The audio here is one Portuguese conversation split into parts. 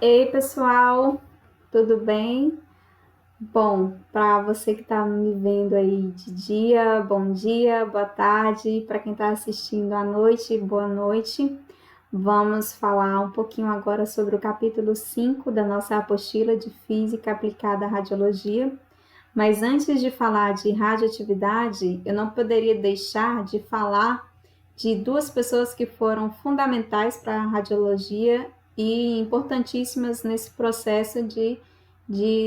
Ei, pessoal, tudo bem? Bom, para você que está me vendo aí de dia, boa tarde. Para quem está assistindo à noite, boa noite. Vamos falar um pouquinho agora sobre o capítulo 5 da nossa apostila de Física Aplicada à Radiologia. Mas antes de falar de radioatividade, eu não poderia deixar de falar de duas pessoas que foram fundamentais para a radiologia e importantíssimas nesse processo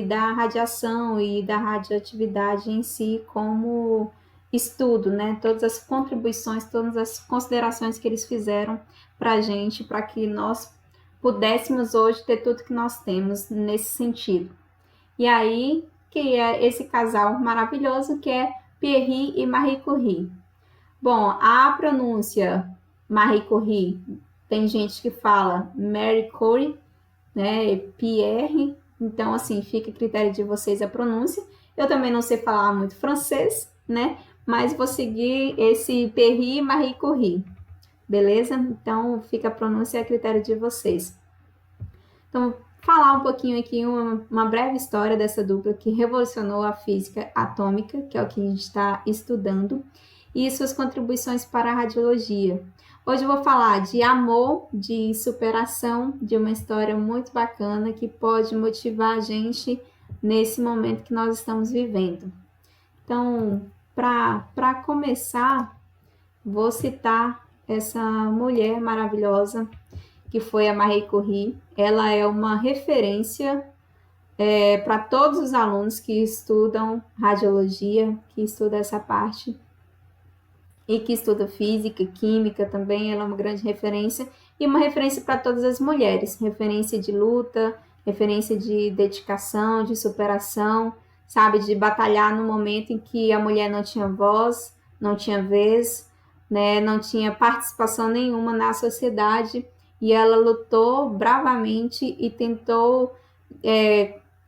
da radiação e da radioatividade em si como estudo, né? Todas as contribuições, todas as considerações que eles fizeram para a gente, para que nós pudéssemos hoje ter tudo que nós temos nesse sentido. E aí, que é esse casal maravilhoso que é Pierre e Marie Curie. Bom, a pronúncia Marie Curie, tem gente que fala Marie Curie, né, Pierre, então assim, fica a critério de vocês a pronúncia. Eu também não sei falar muito francês, né, mas vou seguir esse Pierre e Marie Curie, beleza? Então fica a pronúncia a critério de vocês. Então, falar um pouquinho aqui, uma breve história dessa dupla que revolucionou a física atômica, que é o que a gente está estudando, e suas contribuições para a radiologia. Hoje eu vou falar de amor, de superação, de uma história muito bacana que pode motivar a gente nesse momento que nós estamos vivendo. Então, para começar, vou citar essa mulher maravilhosa que foi a Marie Curie. Ela é uma referência para todos os alunos que estudam radiologia, que estudam essa parte, e que estudam física, química também. Ela é uma grande referência, e uma referência para todas as mulheres, referência de luta, referência de dedicação, de superação, sabe, de batalhar no momento em que a mulher não tinha voz, não tinha vez, né, não tinha participação nenhuma na sociedade, e ela lutou bravamente e tentou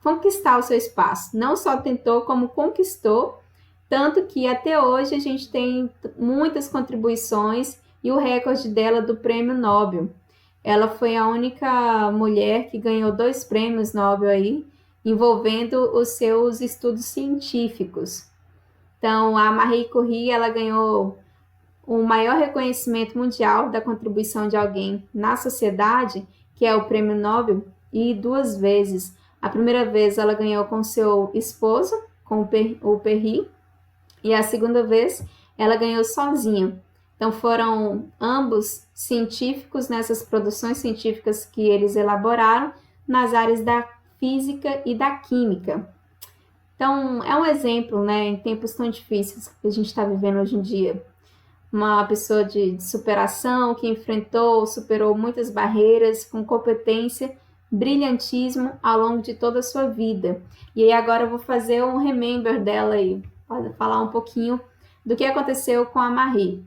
conquistar o seu espaço. Não só tentou, como conquistou, tanto que até hoje a gente tem muitas contribuições e o recorde dela do prêmio Nobel. Ela foi a única mulher que ganhou 2 prêmios Nobel aí, envolvendo os seus estudos científicos. Então, a Marie Curie, ela ganhou o maior reconhecimento mundial da contribuição de alguém na sociedade, que é o Prêmio Nobel, e 2 vezes. A primeira vez ela ganhou com seu esposo, com o Perry, e a segunda vez ela ganhou sozinha. Então foram ambos científicos nessas produções científicas que eles elaboraram nas áreas da física e da química. Então é um exemplo, né, em tempos tão difíceis que a gente está vivendo hoje em dia. Uma pessoa de superação que superou muitas barreiras com competência, brilhantismo ao longo de toda a sua vida. E aí agora eu vou fazer um remember dela aí, para falar um pouquinho do que aconteceu com a Marie.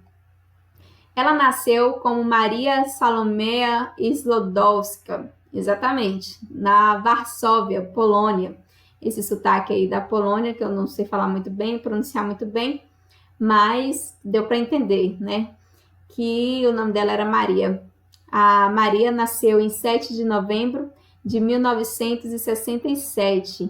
Ela nasceu como Maria Salomea Slodowska, exatamente, na Varsóvia, Polônia. Esse sotaque aí da Polônia, que eu não sei falar muito bem, pronunciar muito bem, mas deu para entender, né? Que o nome dela era Maria. A Maria nasceu em 7 de novembro de 1967.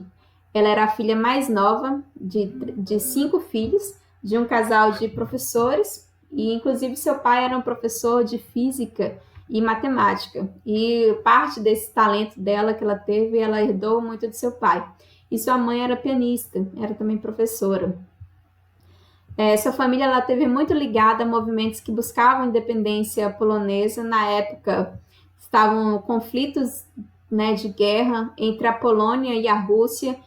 Ela era a filha mais nova de 5 filhos, de um casal de professores, e inclusive seu pai era um professor de física e matemática. E parte desse talento dela que ela teve, ela herdou muito de seu pai. E sua mãe era pianista, era também professora. Sua família ela teve muito ligada a movimentos que buscavam independência polonesa. Na época, estavam conflitos, né, de guerra entre a Polônia e a Rússia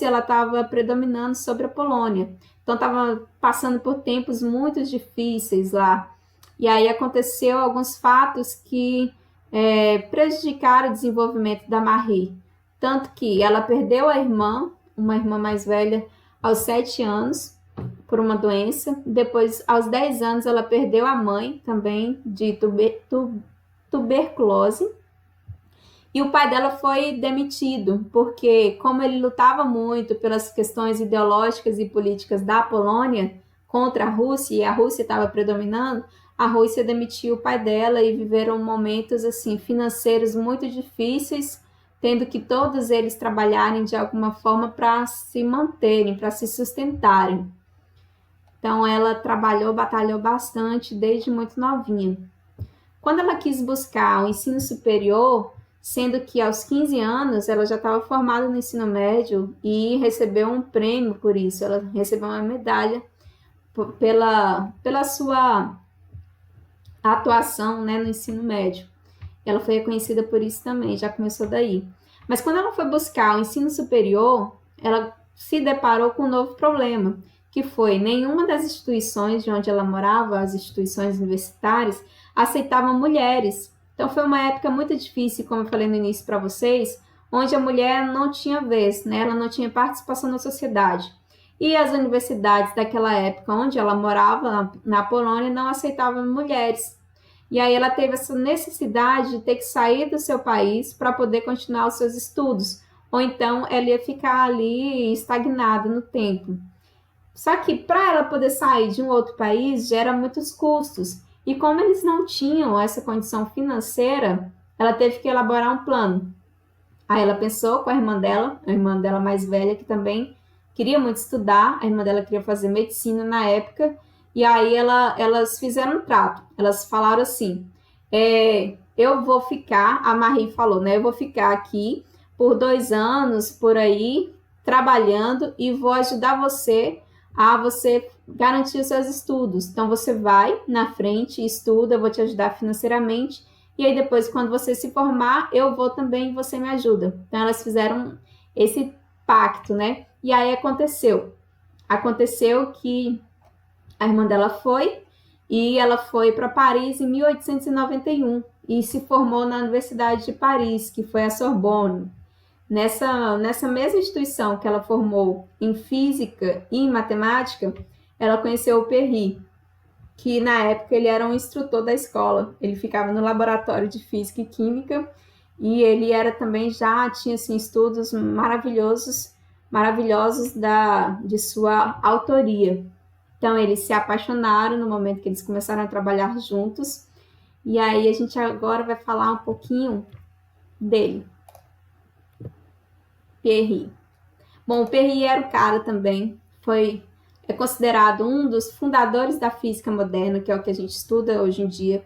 ela estava predominando sobre a Polônia. Então, estava passando por tempos muito difíceis lá. E aí aconteceu alguns fatos que prejudicaram o desenvolvimento da Marie. Tanto que ela perdeu a irmã, uma irmã mais velha, aos 7 anos, por uma doença. Depois, aos 10 anos, ela perdeu a mãe também de tuberculose. E o pai dela foi demitido, porque como ele lutava muito pelas questões ideológicas e políticas da Polônia contra a Rússia, e a Rússia estava predominando, a Rússia demitiu o pai dela e viveram momentos assim financeiros muito difíceis, tendo que todos eles trabalharem de alguma forma para se manterem, para se sustentarem. Então ela trabalhou, batalhou bastante desde muito novinha. Quando ela quis buscar o ensino superior, sendo que aos 15 anos ela já estava formada no ensino médio e recebeu um prêmio por isso, ela recebeu uma medalha pela sua atuação, né, no ensino médio. Ela foi reconhecida por isso também, já começou daí. Mas quando ela foi buscar o ensino superior, ela se deparou com um novo problema, que foi nenhuma das instituições de onde ela morava, as instituições universitárias, aceitavam mulheres. Então foi uma época muito difícil, como eu falei no início para vocês, onde a mulher não tinha vez, né? Ela não tinha participação na sociedade. E as universidades daquela época, onde ela morava, na Polônia, não aceitavam mulheres. E aí ela teve essa necessidade de ter que sair do seu país para poder continuar os seus estudos, ou então ela ia ficar ali estagnada no tempo. Só que para ela poder sair de um outro país gera muitos custos. E como eles não tinham essa condição financeira, ela teve que elaborar um plano. Aí ela pensou com a irmã dela mais velha, que também queria muito estudar, a irmã dela queria fazer medicina na época, e aí elas fizeram um trato. Elas falaram assim: eu vou ficar, a Marie falou, né? Eu vou ficar aqui por 2 anos, por aí, trabalhando, e vou ajudar você a você garantir os seus estudos. Então você vai na frente, estuda, eu vou te ajudar financeiramente, e aí depois, quando você se formar, eu vou também e você me ajuda. Então elas fizeram esse pacto, né? E aí aconteceu que a irmã dela foi, e ela foi para Paris em 1891 e se formou na Universidade de Paris, que foi a Sorbonne. Nessa mesma instituição que ela formou em física e em matemática, ela conheceu o Perry, que na época ele era um instrutor da escola. Ele ficava no laboratório de física e química e ele era também já tinha assim, estudos maravilhosos de sua autoria. Então eles se apaixonaram no momento que eles começaram a trabalhar juntos. E aí a gente agora vai falar um pouquinho dele. Perry. Bom, o Perry era o cara também, é considerado um dos fundadores da física moderna, que é o que a gente estuda hoje em dia,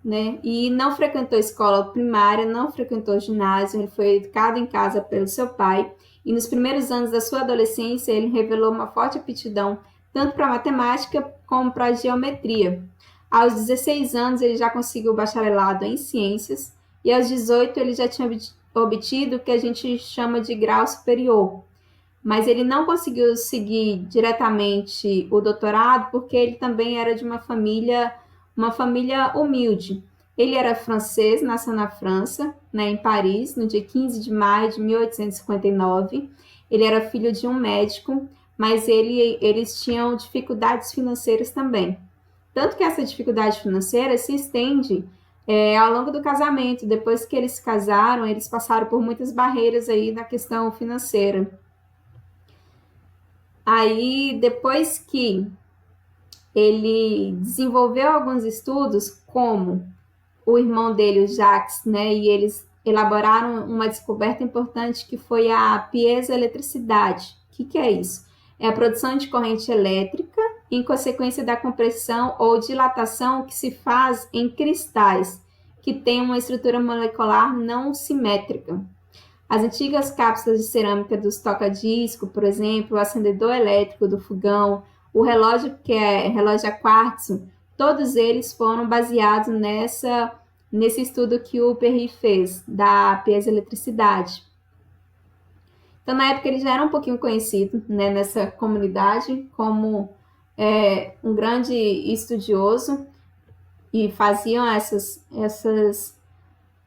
né? E não frequentou escola primária, não frequentou ginásio, ele foi educado em casa pelo seu pai, e nos primeiros anos da sua adolescência ele revelou uma forte aptidão tanto para matemática como para geometria. Aos 16 anos ele já conseguiu o bacharelado em ciências, e aos 18 ele já tinha obtido o que a gente chama de grau superior. Mas ele não conseguiu seguir diretamente o doutorado porque ele também era de uma família humilde. Ele era francês, nasceu na França, né, em Paris, no dia 15 de maio de 1859. Ele era filho de um médico, mas eles tinham dificuldades financeiras também. Tanto que essa dificuldade financeira se estende ao longo do casamento. Depois que eles se casaram, eles passaram por muitas barreiras aí na questão financeira. Aí, depois que ele desenvolveu alguns estudos, como o irmão dele, o Jacques, né, e eles elaboraram uma descoberta importante que foi a piezoeletricidade. O que é isso? É a produção de corrente elétrica em consequência da compressão ou dilatação que se faz em cristais que têm uma estrutura molecular não simétrica. As antigas cápsulas de cerâmica dos toca-disco, por exemplo, o acendedor elétrico do fogão, o relógio que é relógio a quartzo, todos eles foram baseados nesse estudo que o Perry fez da piezoeletricidade. Então, na época, ele já era um pouquinho conhecido, né, nessa comunidade como um grande estudioso e faziam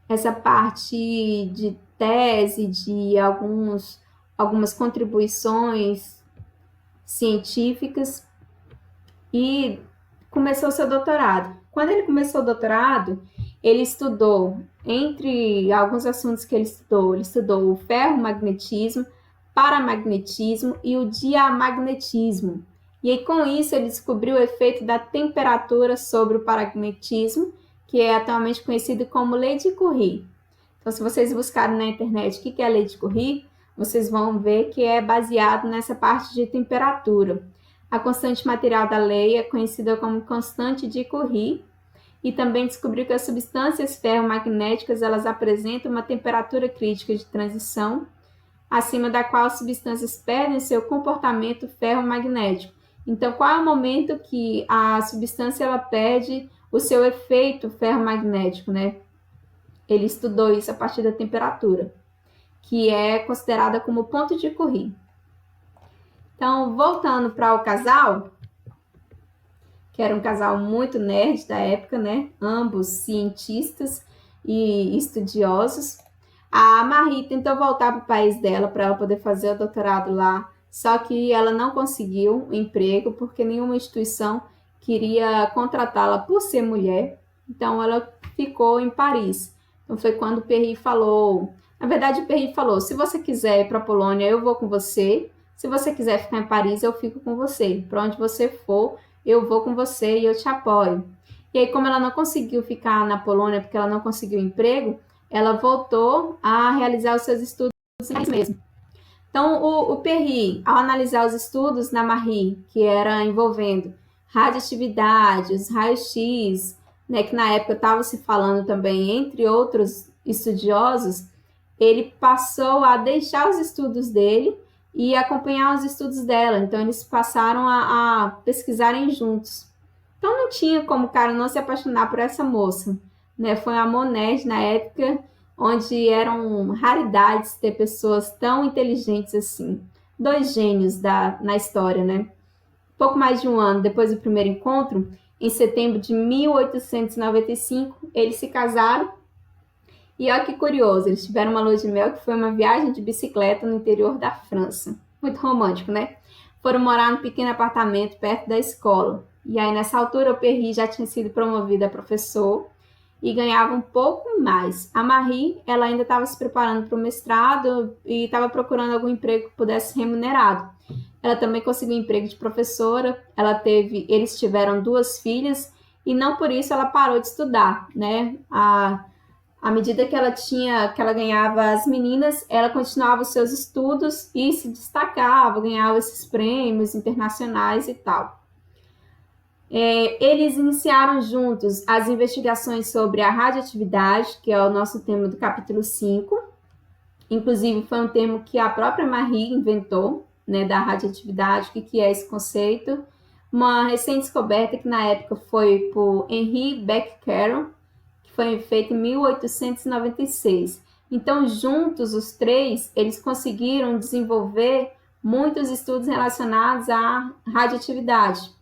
essa parte de tese, de algumas contribuições científicas, e começou seu doutorado. Quando ele começou o doutorado, ele estudou, entre alguns assuntos que ele estudou o ferromagnetismo, paramagnetismo e o diamagnetismo. E aí, com isso, ele descobriu o efeito da temperatura sobre o pragmatismo, que é atualmente conhecido como Lei de Curie. Então, se vocês buscarem na internet o que é a Lei de Curie, vocês vão ver que é baseado nessa parte de temperatura. A constante material da lei é conhecida como constante de Curie, e também descobriu que as substâncias ferromagnéticas elas apresentam uma temperatura crítica de transição, acima da qual as substâncias perdem seu comportamento ferromagnético. Então, qual é o momento que a substância ela perde o seu efeito ferromagnético, né? Ele estudou isso a partir da temperatura, que é considerada como ponto de Curie. Então, voltando para o casal, que era um casal muito nerd da época, né? Ambos cientistas e estudiosos. A Marie tentou voltar para o país dela para ela poder fazer o doutorado lá, só que ela não conseguiu um emprego porque nenhuma instituição queria contratá-la por ser mulher. Então ela ficou em Paris. Então foi quando o Perry falou, na verdade o Perry falou, se você quiser ir para a Polônia, eu vou com você. Se você quiser ficar em Paris, eu fico com você. Para onde você for, eu vou com você e eu te apoio. E aí, como ela não conseguiu ficar na Polônia porque ela não conseguiu emprego, ela voltou a realizar os seus estudos mesmo. Então, o Perry, ao analisar os estudos na Marie, que era envolvendo radioatividade, os raios-x, né, que na época estava se falando também, entre outros estudiosos, ele passou a deixar os estudos dele e acompanhar os estudos dela. Então, eles passaram a pesquisarem juntos. Então, não tinha como o cara não se apaixonar por essa moça, né? Foi uma amor nerd na época, onde eram raridades ter pessoas tão inteligentes assim. Dois gênios na história, né? Pouco mais de um ano depois do primeiro encontro, em setembro de 1895, eles se casaram. E olha que curioso, eles tiveram uma lua de mel que foi uma viagem de bicicleta no interior da França. Muito romântico, né? Foram morar num pequeno apartamento perto da escola. E aí, nessa altura, o Perry já tinha sido promovido a professor e ganhava um pouco mais. A Marie, ela ainda estava se preparando para o mestrado e estava procurando algum emprego que pudesse ser remunerado. Ela também conseguiu um emprego de professora. Eles tiveram 2 filhas e não por isso ela parou de estudar, né? À medida que ela ganhava as meninas, ela continuava os seus estudos e se destacava, ganhava esses prêmios internacionais e tal. Eles iniciaram juntos as investigações sobre a radioatividade, que é o nosso tema do capítulo 5. Inclusive, foi um termo que a própria Marie inventou, né, da radioatividade, o que é esse conceito. Uma recém-descoberta que na época foi por Henri Becquerel, que foi feita em 1896. Então, juntos, os 3, eles conseguiram desenvolver muitos estudos relacionados à radioatividade.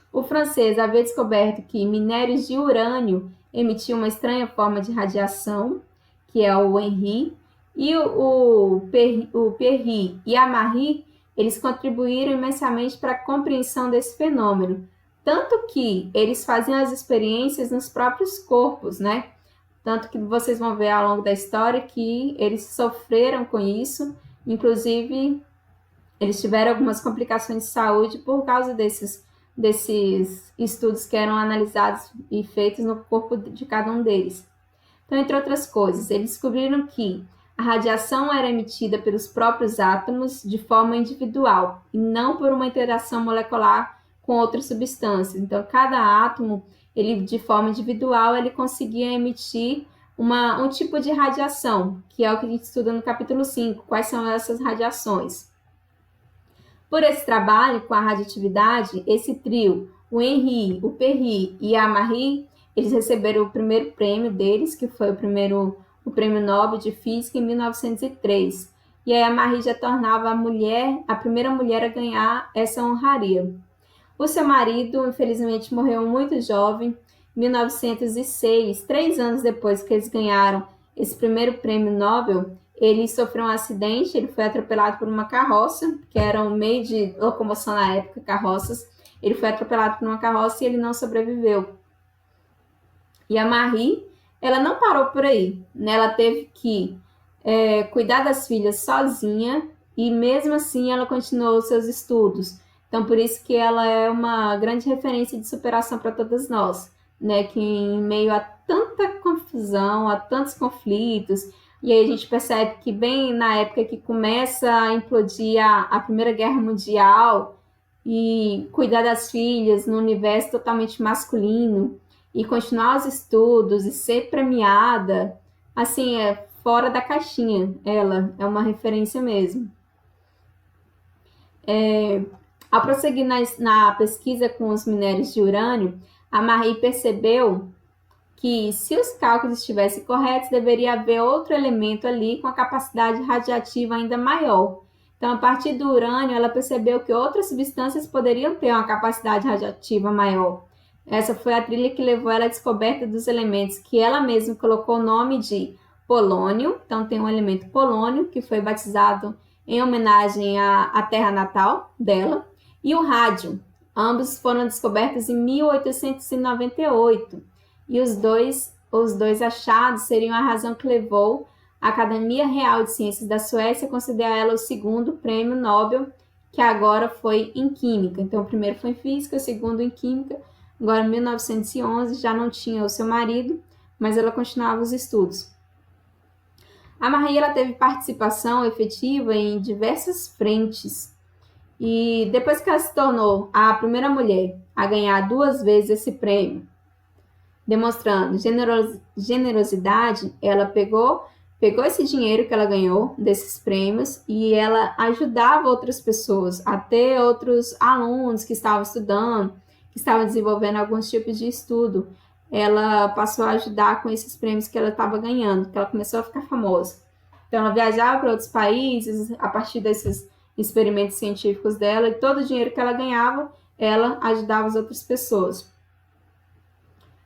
O francês havia descoberto que minérios de urânio emitiam uma estranha forma de radiação, que é o Henri, e o Perry e a Marie, eles contribuíram imensamente para a compreensão desse fenômeno, tanto que eles faziam as experiências nos próprios corpos, né? Tanto que vocês vão ver ao longo da história que eles sofreram com isso, inclusive eles tiveram algumas complicações de saúde por causa desses estudos que eram analisados e feitos no corpo de cada um deles. Então, entre outras coisas, eles descobriram que a radiação era emitida pelos próprios átomos de forma individual e não por uma interação molecular com outras substâncias. Então, cada átomo, ele de forma individual, ele conseguia emitir um tipo de radiação, que é o que a gente estuda no capítulo 5, quais são essas radiações. Por esse trabalho com a radioatividade, esse trio, o Henri, o Perry e a Marie, eles receberam o primeiro prêmio deles, que foi o Prêmio Nobel de Física em 1903. E aí a Marie já tornava a primeira mulher a ganhar essa honraria. O seu marido, infelizmente, morreu muito jovem, em 1906, 3 anos depois que eles ganharam esse primeiro prêmio Nobel. Ele sofreu um acidente, ele foi atropelado por uma carroça, que era um meio de locomoção na época, carroças. Ele foi atropelado por uma carroça e ele não sobreviveu. E a Marie, ela não parou por aí, né? Ela teve que cuidar das filhas sozinha e mesmo assim ela continuou seus estudos. Então, por isso que ela é uma grande referência de superação para todas nós, né? Que em meio a tanta confusão, a tantos conflitos, e aí a gente percebe que bem na época que começa a implodir a Primeira Guerra Mundial e cuidar das filhas no universo totalmente masculino e continuar os estudos e ser premiada, assim, é fora da caixinha. Ela é uma referência mesmo. Ao prosseguir na pesquisa com os minérios de urânio, a Marie percebeu que, se os cálculos estivessem corretos, deveria haver outro elemento ali com a capacidade radiativa ainda maior. Então, a partir do urânio, ela percebeu que outras substâncias poderiam ter uma capacidade radiativa maior. Essa foi a trilha que levou ela à descoberta dos elementos que ela mesma colocou o nome de polônio. Então, tem um elemento polônio, que foi batizado em homenagem à terra natal dela, e o rádio. Ambos foram descobertos em 1898. E os dois achados seriam a razão que levou a Academia Real de Ciências da Suécia a considerar ela o segundo prêmio Nobel, que agora foi em Química. Então, o primeiro foi em Física, o segundo em Química. Agora, em 1911, já não tinha o seu marido, mas ela continuava os estudos. A Marie ela teve participação efetiva em diversas frentes. E depois que ela se tornou a primeira mulher a ganhar 2 vezes esse prêmio, demonstrando generosidade, ela pegou esse dinheiro que ela ganhou desses prêmios e ela ajudava outras pessoas, até outros alunos que estavam estudando, que estavam desenvolvendo alguns tipos de estudo. Ela passou a ajudar com esses prêmios que ela estava ganhando, que ela começou a ficar famosa. Então, ela viajava para outros países a partir desses experimentos científicos dela, e todo o dinheiro que ela ganhava, ela ajudava as outras pessoas.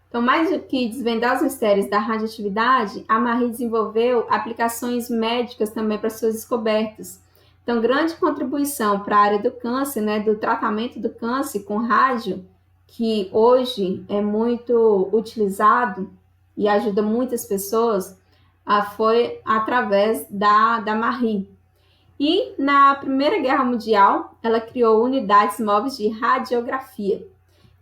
Então, mais do que desvendar os mistérios da radioatividade, a Marie desenvolveu aplicações médicas também para suas descobertas. Então, grande contribuição para a área do câncer, né, do tratamento do câncer com rádio, que hoje é muito utilizado e ajuda muitas pessoas, foi através da Marie. E na Primeira Guerra Mundial, ela criou unidades móveis de radiografia,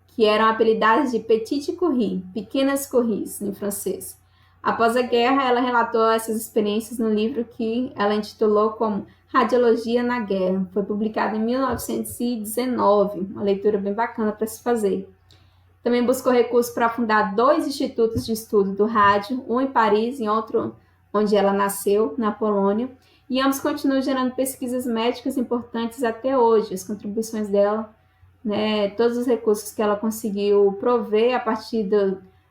que eram apelidadas de Petite Curie, pequenas curies, em francês. Após a guerra, ela relatou essas experiências no livro que ela intitulou como Radiologia na Guerra. Foi publicado em 1919, uma leitura bem bacana para se fazer. Também buscou recursos para fundar 2 institutos de estudo do rádio, um em Paris e outro onde ela nasceu, na Polônia, e ambos continuam gerando pesquisas médicas importantes até hoje. As contribuições dela, né, todos os recursos que ela conseguiu prover a partir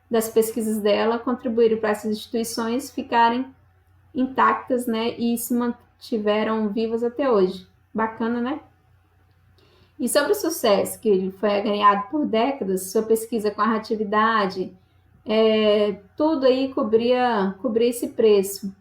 das pesquisas dela, contribuíram para essas instituições ficarem intactas, né, e se mantiveram vivas até hoje. Bacana, né? E sobre o sucesso que ele foi ganhado por décadas, sua pesquisa com a radioatividade, tudo aí cobria esse preço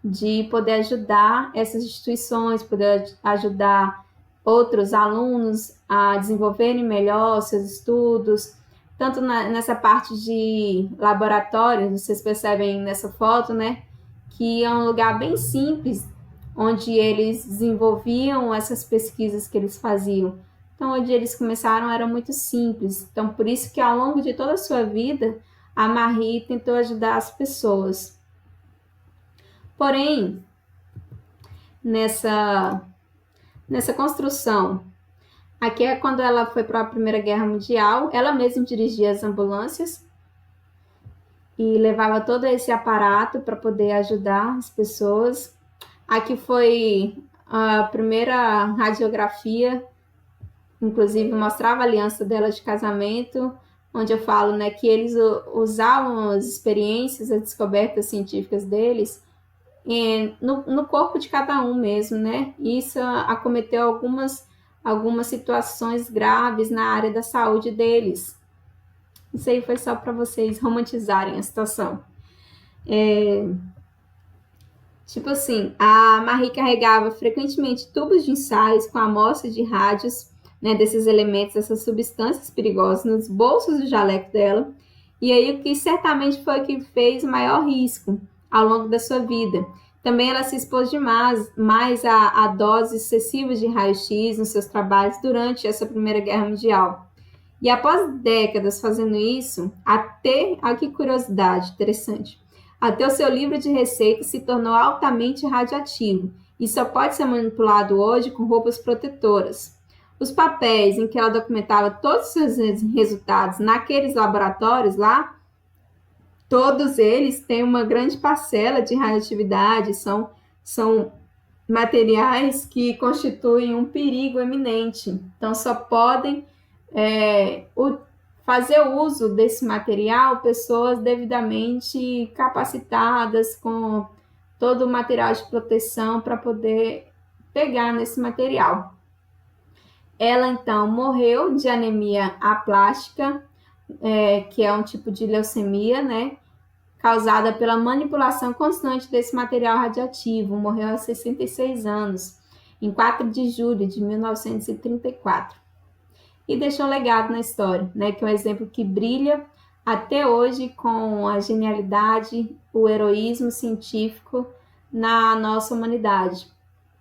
de poder ajudar essas instituições, poder ajudar outros alunos a desenvolverem melhor seus estudos, tanto nessa parte de laboratório, vocês percebem nessa foto, né, que é um lugar bem simples, onde eles desenvolviam essas pesquisas que eles faziam. Então, onde eles começaram era muito simples. Então, por isso que ao longo de toda a sua vida, a Marie tentou ajudar as pessoas. Porém, nessa construção, aqui é quando ela foi para a Primeira Guerra Mundial, ela mesma dirigia as ambulâncias e levava todo esse aparato para poder ajudar as pessoas. Aqui foi a primeira radiografia, inclusive mostrava a aliança dela de casamento, onde eu falo, né, que eles usavam as experiências, as descobertas científicas deles no corpo de cada um mesmo, né? Isso acometeu algumas situações graves na área da saúde deles. Isso aí foi só para vocês romantizarem a situação. Tipo assim, a Marie carregava frequentemente tubos de ensaios com amostras de rádios, né, desses elementos, dessas substâncias perigosas nos bolsos do jaleco dela. E aí o que certamente foi o que fez o maior risco ao longo da sua vida, Também ela se expôs demais mais a doses excessivas de raio-x nos seus trabalhos durante essa Primeira Guerra Mundial. E após décadas fazendo isso, olha que curiosidade interessante, até o seu livro de receitas se tornou altamente radioativo e só pode ser manipulado hoje com roupas protetoras. Os papéis em que ela documentava todos os seus resultados naqueles laboratórios lá, todos eles têm uma grande parcela de radioatividade, são materiais que constituem um perigo eminente. Então, só podem fazer uso desse material pessoas devidamente capacitadas, com todo o material de proteção para poder pegar nesse material. Ela, então, morreu de anemia aplástica, que é um tipo de leucemia, né? Causada pela manipulação constante desse material radioativo. Morreu aos 66 anos, em 4 de julho de 1934. E deixou um legado na história, né? Que é um exemplo que brilha até hoje com a genialidade, o heroísmo científico na nossa humanidade.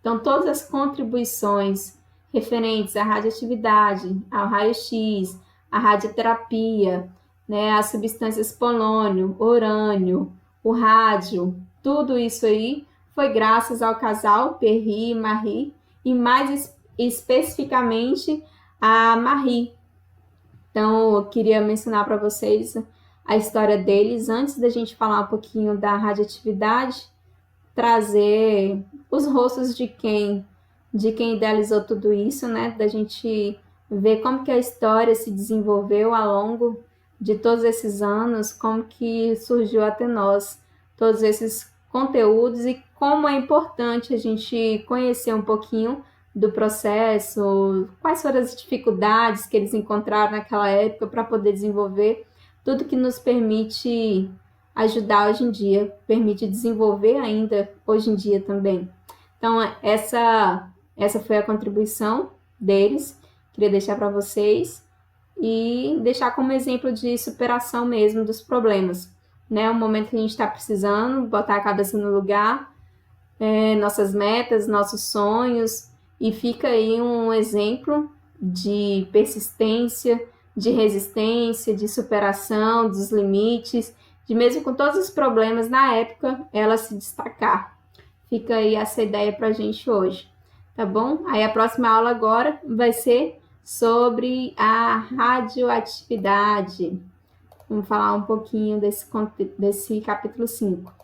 Então, todas as contribuições referentes à radioatividade, ao raio-x, à radioterapia, né, as substâncias polônio, urânio, o rádio, tudo isso aí foi graças ao casal Pierre e Marie, e mais especificamente a Marie. Então, eu queria mencionar para vocês a história deles, antes da gente falar um pouquinho da radioatividade, trazer os rostos de quem idealizou tudo isso, né? Da gente ver como que a história se desenvolveu ao longo de todos esses anos, como que surgiu até nós todos esses conteúdos e como é importante a gente conhecer um pouquinho do processo, quais foram as dificuldades que eles encontraram naquela época para poder desenvolver tudo que nos permite ajudar hoje em dia, permite desenvolver ainda hoje em dia também. Então, essa foi a contribuição deles, queria deixar para vocês e deixar como exemplo de superação mesmo dos problemas, né? Um momento que a gente está precisando botar a cabeça no lugar, nossas metas, nossos sonhos, e fica aí um exemplo de persistência, de resistência, de superação dos limites, de mesmo com todos os problemas na época, ela se destacar. Fica aí essa ideia para a gente hoje, tá bom? Aí a próxima aula agora vai ser sobre a radioatividade. Vamos falar um pouquinho desse capítulo 5.